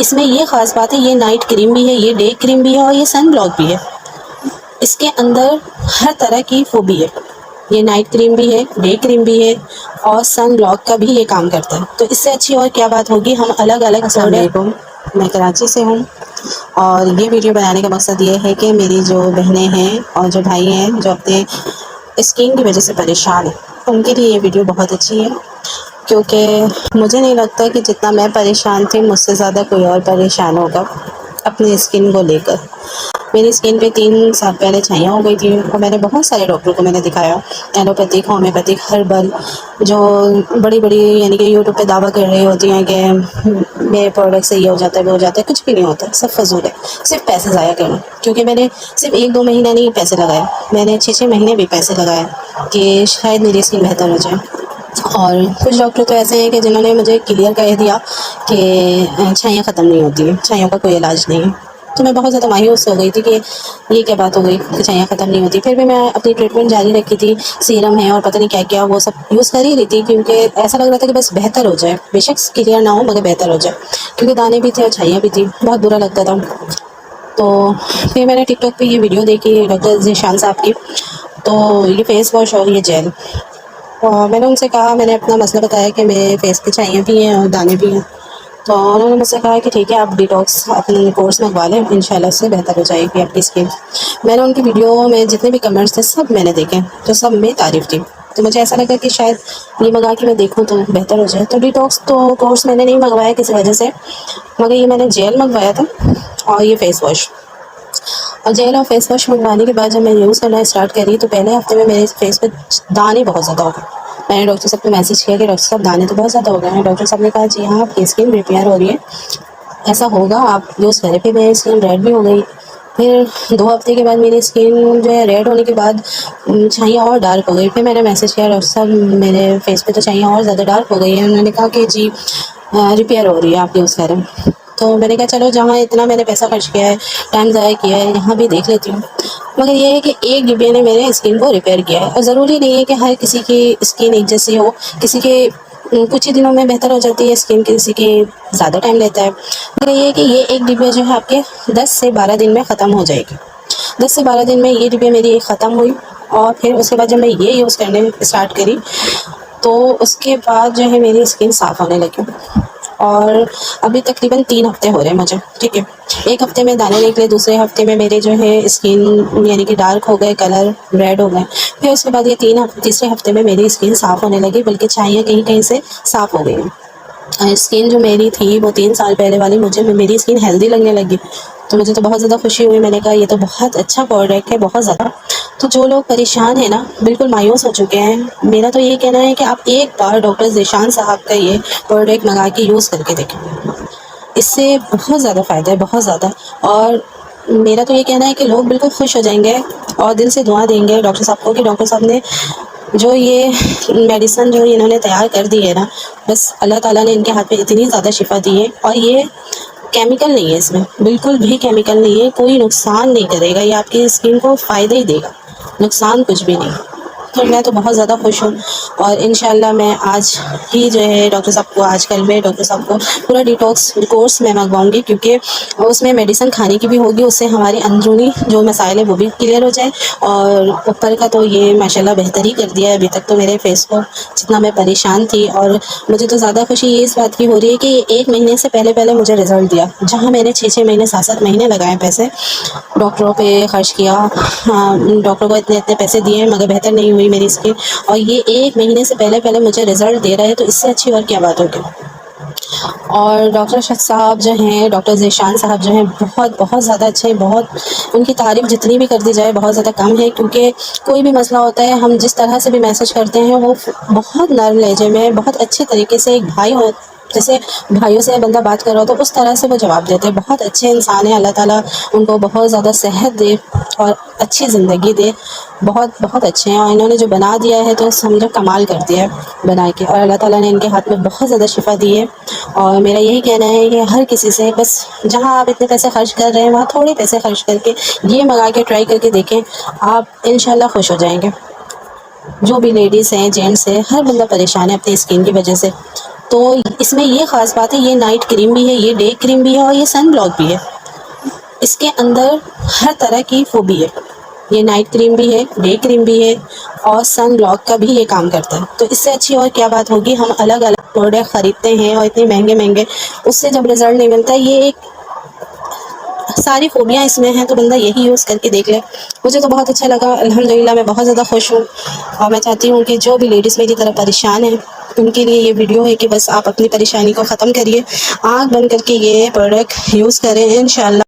इसमें ये ख़ास बात है, ये नाइट क्रीम भी है, ये डे क्रीम भी है और ये सन ब्लॉक भी है। इसके अंदर हर तरह की वो भी है, ये नाइट क्रीम भी है, डे क्रीम भी है और सन ब्लॉक का भी ये काम करता है। तो इससे अच्छी और क्या बात होगी। हम अलग अलग प्रोडक्ट, मैं कराची से हूँ और ये वीडियो बनाने का मकसद ये है कि मेरी जो बहनें हैं और जो भाई हैं जो अपने स्किन की वजह से परेशान हैं, उनके लिए ये वीडियो बहुत अच्छी है। क्योंकि मुझे नहीं लगता कि जितना मैं परेशान थी मुझसे ज़्यादा कोई और परेशान होगा अपनी स्किन को लेकर। मेरी स्किन पे 3 साल पहले छाइयाँ हो गई थी और मैंने बहुत सारे डॉक्टरों को मैंने दिखाया, एलोपैथिक, होम्योपैथिक, हर्बल, जो बड़ी बड़ी यानी कि यूट्यूब पे दावा कर रही होती हैं कि मेरे प्रोडक्ट से ये हो जाता है वो हो जाता है। कुछ भी नहीं होता, सब फजूल है, सिर्फ पैसे ज़ाया करना। क्योंकि मैंने सिर्फ 1-2 महीना नहीं पैसे लगाए, मैंने 6-6 महीने भी पैसे लगाए कि शायद मेरी स्किन बेहतर हो जाए। और कुछ डॉक्टर तो ऐसे हैं कि जिन्होंने मुझे क्लियर कह दिया कि छाइयाँ ख़त्म नहीं होती हैं, छाइयों का कोई इलाज नहीं है। तो मैं बहुत ज़्यादा मायूस हो गई थी कि ये क्या बात हो गई कि छाइयाँ ख़त्म नहीं होती। फिर भी मैं अपनी ट्रीटमेंट जारी रखी थी, सीरम है और पता नहीं क्या क्या वो सब यूज़ कर ही रही थी, क्योंकि ऐसा लग रहा था कि बस बेहतर हो जाए, बेशक क्लियर ना हो मगर बेहतर हो जाए। क्योंकि दाने भी थे और छाइयाँ भी थी, बहुत बुरा लगता था। तो फिर मैंने टिकटॉक पे ये वीडियो देखी डॉक्टर ज़ीशान साहब की, तो ये फेस वॉश और ये जेल, और मैंने उनसे कहा, मैंने अपना मसला बताया कि मेरे फेस पे छाइयाँ भी हैं और दाने भी हैं। तो उन्होंने मुझसे कहा कि ठीक है आप डिटॉक्स अपने कोर्स मंगवा लें, इंशाल्लाह से बेहतर हो जाएगी आपकी स्किन। मैंने उनकी वीडियो में जितने भी कमेंट्स थे सब मैंने देखे, तो सब में तारीफ़ थी। तो मुझे ऐसा लगा कि शायद ये मंगा के मैं देखूँ तो बेहतर हो जाए। तो डिटॉक्स तो कोर्स मैंने नहीं मंगवाया किसी वजह से, मगर ये मैंने जेल मंगवाया था और ये फ़ेस वॉश। और जेल और फेस वॉश मंगवाने के बाद जब मैं यूज़ करना स्टार्ट करी तो पहले हफ्ते में मेरे फेस पे दाने बहुत ज़्यादा हो गए। मैंने डॉक्टर साहब को मैसेज किया कि डॉक्टर साहब दाने तो बहुत ज़्यादा हो गए हैं। डॉक्टर साहब ने कहा जी हाँ आपकी स्किन रिपेयर हो रही है, ऐसा होगा, आप यूज़ करें। फिर मेरी स्किन रेड भी हो गई। फिर 2 हफ्ते के बाद मेरी स्किन जो है रेड होने के बाद छाइयाँ और डार्क हो गई। फिर मैंने मैसेज किया डॉक्टर साहब मेरे फेस पे तो छाइयाँ और ज़्यादा डार्क हो गई हैं। उन्होंने कहा कि जी रिपेयर हो रही है, आप यूज़ करें। तो मैंने कहा चलो जहाँ इतना मैंने पैसा खर्च किया है, टाइम ज़ाया किया है, यहाँ भी देख लेती हूँ। मगर ये है कि एक डिब्बे ने मेरे स्किन को रिपेयर किया है। और ज़रूरी नहीं है कि हर किसी की स्किन एक जैसी हो, किसी के कुछ ही दिनों में बेहतर हो जाती है स्किन, किसी के ज़्यादा टाइम लेता है। मगर ये है कि ये एक डिब्बा जो है आपके 10 से 12 दिन में ख़त्म हो जाएगी। 10 से 12 दिन में ये डिब्बे मेरी ख़त्म हुई। और फिर उसके बाद जब मैं ये यूज़ करने स्टार्ट करी तो उसके बाद जो है मेरी स्किन साफ़ होने लगी। और अभी तकरीबन 3 हफ्ते हो रहे हैं मुझे, ठीक है। एक हफ्ते में दाने निकले, दूसरे हफ्ते में मेरे जो है स्किन यानी कि डार्क हो गए, कलर रेड हो गए। फिर उसके बाद ये तीसरे हफ्ते में मेरी स्किन साफ़ होने लगी, बल्कि छाइयाँ कहीं कहीं से साफ़ हो गई हैं। स्किन जो मेरी थी वो 3 साल पहले वाली, मुझे मेरी स्किन हेल्दी लगने लगी। तो मुझे तो बहुत ज़्यादा खुशी हुई। मैंने कहा ये तो बहुत अच्छा प्रोडक्ट है, बहुत ज़्यादा। तो जो लोग परेशान हैं ना, बिल्कुल मायूस हो चुके हैं, मेरा तो ये कहना है कि आप एक बार डॉक्टर ज़ीशान साहब का ये प्रोडक्ट मंगा के यूज़ करके देखें। इससे बहुत ज़्यादा फ़ायदा है, बहुत ज़्यादा। और मेरा तो ये कहना है कि लोग बिल्कुल खुश हो जाएंगे और दिल से दुआ देंगे डॉक्टर साहब को कि डॉक्टर साहब ने जो ये मेडिसिन जो इन्होंने तैयार कर दी है ना, बस अल्लाह ताला ने इनके हाथ में इतनी ज़्यादा शिफा दी है। और ये केमिकल नहीं है, इसमें बिल्कुल भी केमिकल नहीं है, कोई नुकसान नहीं करेगा, ये आपकी स्किन को फ़ायदा ही देगा, नुकसान कुछ भी नहीं। तो मैं तो बहुत ज़्यादा खुश हूँ। और इंशाल्लाह मैं आज ही जो है डॉक्टर साहब को, आज कल में डॉक्टर साहब को पूरा डिटॉक्स कोर्स मैं मंगवाऊँगी, क्योंकि उसमें मेडिसिन खाने की भी होगी, उससे हमारी अंदरूनी जो मसाइल है वो भी क्लियर हो जाए। और ऊपर का तो ये माशाल्लाह बेहतर ही कर दिया है। अभी तक तो मेरे फेस को जितना मैं परेशान थी, और मुझे तो ज़्यादा खुशी ये इस बात की हो रही है कि 1 महीने से पहले मुझे रिज़ल्ट दिया। जहाँ मैंने 6-6 महीने, 7-7 महीने लगाए पैसे, डॉक्टरों पे खर्च किया, डॉक्टरों को इतने पैसे दिए मगर बेहतर नहीं हुई मेरी स्किन, और ये 1 महीने से पहले मुझे रिज़ल्ट दे रहा है, तो इससे अच्छी और क्या बात होगी। और डॉक्टर साहब जो हैं, डॉक्टर ज़ीशान साहब जो हैं, बहुत बहुत ज़्यादा अच्छे हैं। बहुत उनकी तारीफ़ जितनी भी कर दी जाए बहुत ज़्यादा कम है, क्योंकि कोई भी मसला होता है हम जिस तरह से भी मैसेज करते हैं वो बहुत नर्म लहजे में, बहुत अच्छे तरीके से, एक भाई हो जैसे भाइयों से बंदा बात कर रहा हो तो उस तरह से वो जवाब देते हैं। बहुत अच्छे इंसान हैं, अल्लाह ताला उनको बहुत ज़्यादा सेहत दे और अच्छी ज़िंदगी दे। बहुत बहुत अच्छे हैं और इन्होंने जो बना दिया है तो समझो कमाल कर दिया है बना के। और अल्लाह ताला ने इनके हाथ में बहुत ज़्यादा शिफा दी है। और मेरा यही कहना है कि हर किसी से बस जहाँ आप इतने पैसे खर्च कर रहे हैं वहाँ थोड़े पैसे खर्च करके ये मंगा के ट्राई करके देखें, आप इंशाल्लाह खुश हो जाएंगे। जो भी लेडीज़ हैं, जेंट्स हैं, हर बंदा परेशान है अपनी स्किन की वजह से। तो इसमें ये ख़ास बात है, ये नाइट क्रीम भी है, ये डे क्रीम भी है और ये सन ब्लॉक भी है। इसके अंदर हर तरह की वो भी है, ये नाइट क्रीम भी है, डे क्रीम भी है और सन ब्लॉक का भी ये काम करता है। तो इससे अच्छी और क्या बात होगी, हम अलग अलग प्रोडक्ट ख़रीदते हैं और इतने महंगे महंगे, उससे जब रिज़ल्ट नहीं मिलता, ये एक सारी फ़ोबियाँ इसमें हैं, तो बंदा यही यूज़ करके देख ले। मुझे तो बहुत अच्छा लगा, अल्हम्दुलिल्लाह मैं बहुत ज़्यादा खुश हूँ। और मैं चाहती हूँ कि जो भी लेडीज़ मेरी तरह परेशान हैं, उनके लिए ये वीडियो है कि बस आप अपनी परेशानी को ख़त्म करिए, आँख बंद करके ये प्रोडक्ट यूज़ करें, इंशाअल्लाह